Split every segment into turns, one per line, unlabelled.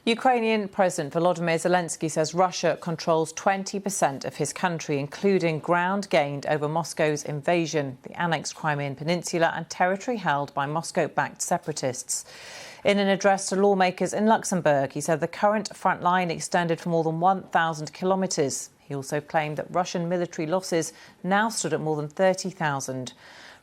Ukrainian President Volodymyr Zelensky says Russia controls 20% of his country, including ground gained over Moscow's invasion, the annexed Crimean Peninsula and territory held by Moscow-backed separatists. In an address to lawmakers in Luxembourg, he said the current front line extended for more than 1,000 kilometres. He also claimed that Russian military losses now stood at more than 30,000.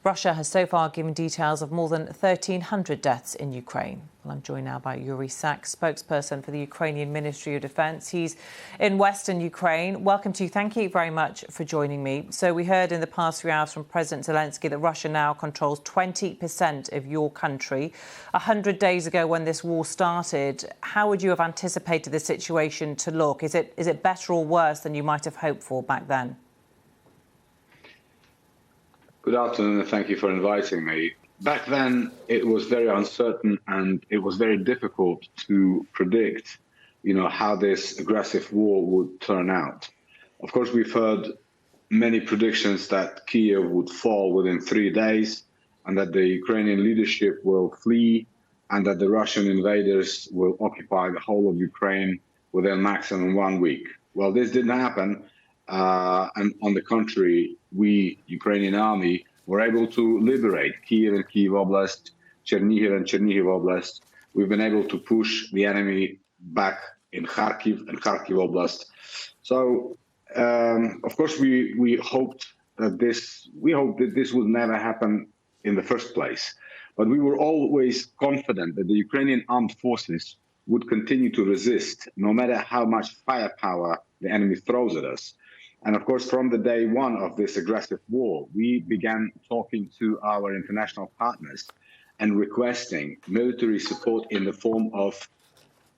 Russia has so far given details of more than 1,300 deaths in Ukraine. Well, I'm joined now by Yuriy, spokesperson for the Ukrainian Ministry of Defence. He's in western Ukraine. Welcome to you. Thank you very much for joining me. So we heard in the past 3 hours from President Zelensky that Russia now controls 20% of your country. 100 days ago when this war started, how would you have anticipated the situation to look? Is it better or worse than you might have hoped for back then?
Good afternoon, and thank you for inviting me. Back then, it was very uncertain and it was very difficult to predict, how this aggressive war would turn out. Of course, we've heard many predictions that Kyiv would fall within 3 days and that the Ukrainian leadership will flee and that the Russian invaders will occupy the whole of Ukraine within maximum 1 week. Well, this didn't happen. And on the contrary, we, Ukrainian army, were able to liberate Kyiv and Kyiv Oblast, Chernihiv and Chernihiv Oblast. We've been able to push the enemy back in Kharkiv and Kharkiv Oblast. So, of course, we hoped that this would never happen in the first place. But we were always confident that the Ukrainian armed forces would continue to resist, no matter how much firepower the enemy throws at us. And of course, from the day one of this aggressive war, we began talking to our international partners and requesting military support in the form of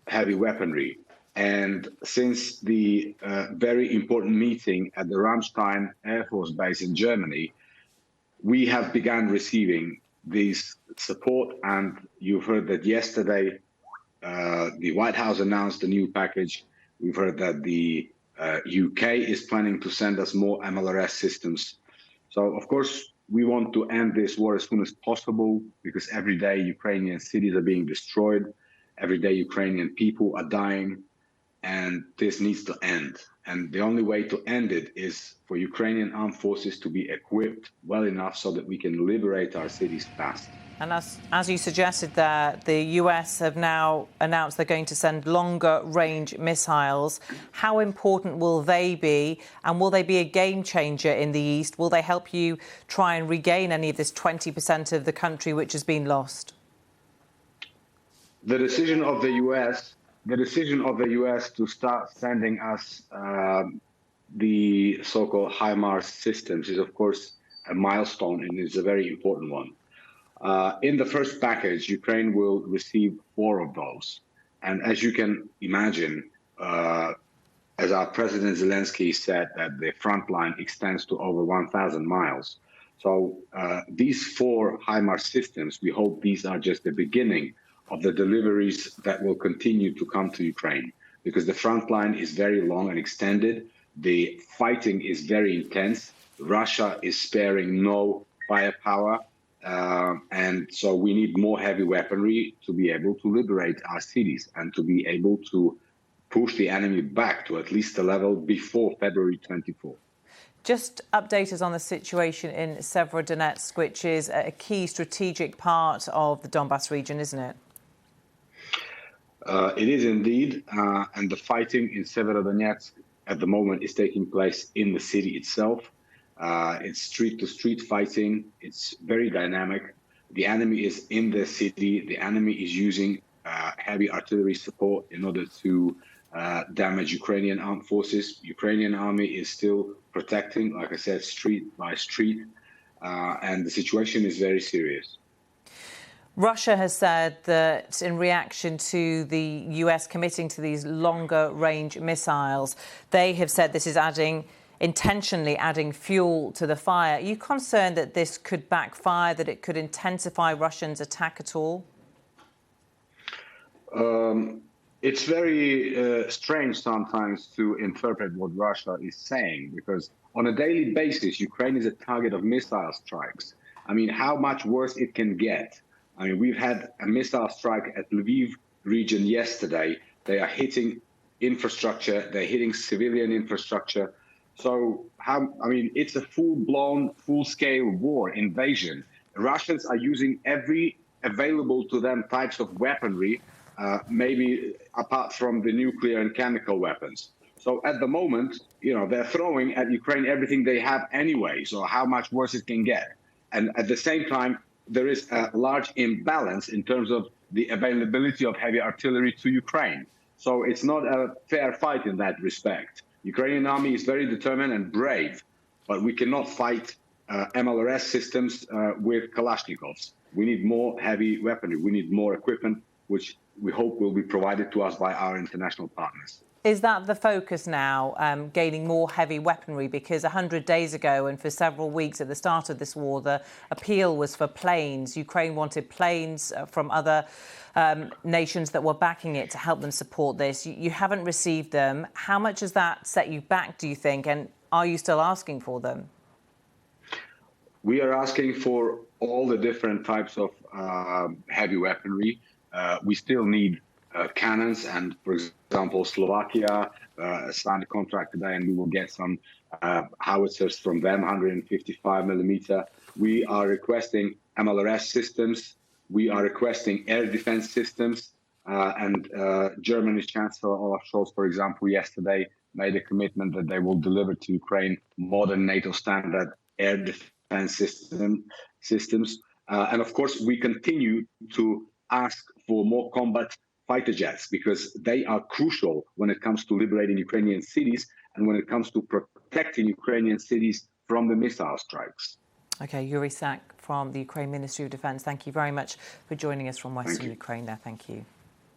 heavy weaponry. And since the very important meeting at the Ramstein Air Force Base in Germany, we have begun receiving these support. And you've heard that yesterday, the White House announced a new package. We've heard that the UK is planning to send us more MLRS systems. So, of course, we want to end this war as soon as possible because every day Ukrainian cities are being destroyed. Every day Ukrainian people are dying, and this needs to end. And the only way to end it is for Ukrainian armed forces to be equipped well enough so that we can liberate our cities fast.
And as you suggested there, the US have now announced they're going to send longer-range missiles. How important will they be? And will they be a game changer in the East? Will they help you try and regain any of this 20% of the country which has been lost?
The decision of the US to start sending us the so-called HIMARS systems is, of course, a milestone, and is a very important one. In the first package, Ukraine will receive 4 of those. And as you can imagine, as our President Zelensky said, that the front line extends to over 1,000 miles. So these 4 HIMARS systems, we hope these are just the beginning of the deliveries that will continue to come to Ukraine, because the front line is very long and extended. The fighting is very intense. Russia is sparing no firepower. And so we need more heavy weaponry to be able to liberate our cities and to be able to push the enemy back to at least the level before February 24.
Just update us on the situation in Severodonetsk, which is a key strategic part of the Donbas region, isn't it?
It is indeed. And the fighting in Severodonetsk at the moment is taking place in the city itself. It's street-to-street fighting. It's very dynamic. The enemy is in the city. The enemy is using heavy artillery support in order to damage Ukrainian armed forces. Ukrainian army is still protecting, like I said, street by street. And the situation is very serious.
Russia has said that in reaction to the US committing to these longer-range missiles, they have said this is intentionally adding fuel to the fire. Are you concerned that this could backfire, that it could intensify Russians' attack at all?
It's very strange sometimes to interpret what Russia is saying, because on a daily basis, Ukraine is a target of missile strikes. I mean, how much worse it can get? I mean, we've had a missile strike at Lviv region yesterday They are hitting infrastructure. They're hitting civilian infrastructure. So, it's a full-blown, full-scale war, invasion. Russians are using every available to them types of weaponry, maybe apart from the nuclear and chemical weapons. So at the moment, they're throwing at Ukraine everything they have anyway. So how much worse it can get? And at the same time, there is a large imbalance in terms of the availability of heavy artillery to Ukraine. So it's not a fair fight in that respect. Ukrainian army is very determined and brave, but we cannot fight MLRS systems with Kalashnikovs. We need more heavy weaponry. We need more equipment, which we hope will be provided to us by our international partners.
Is that the focus now, gaining more heavy weaponry? Because 100 days ago and for several weeks at the start of this war, the appeal was for planes. Ukraine wanted planes from other nations that were backing it to help them support this. You haven't received them. How much has that set you back, do you think? And are you still asking for them?
We are asking for all the different types of heavy weaponry. We still need cannons, and for example, Slovakia signed a contract today, and we will get some howitzers from them, 155 millimeter. We are requesting MLRS systems. We are requesting air defense systems. And Germany's Chancellor Olaf Scholz, for example, yesterday made a commitment that they will deliver to Ukraine modern NATO standard air defense systems. And of course, we continue to ask for more combat fighter jets, because they are crucial when it comes to liberating Ukrainian cities and when it comes to protecting Ukrainian cities from the missile strikes.
OK, Yuriy from the Ukraine Ministry of Defence, thank you very much for joining us from Western Ukraine there. Thank you.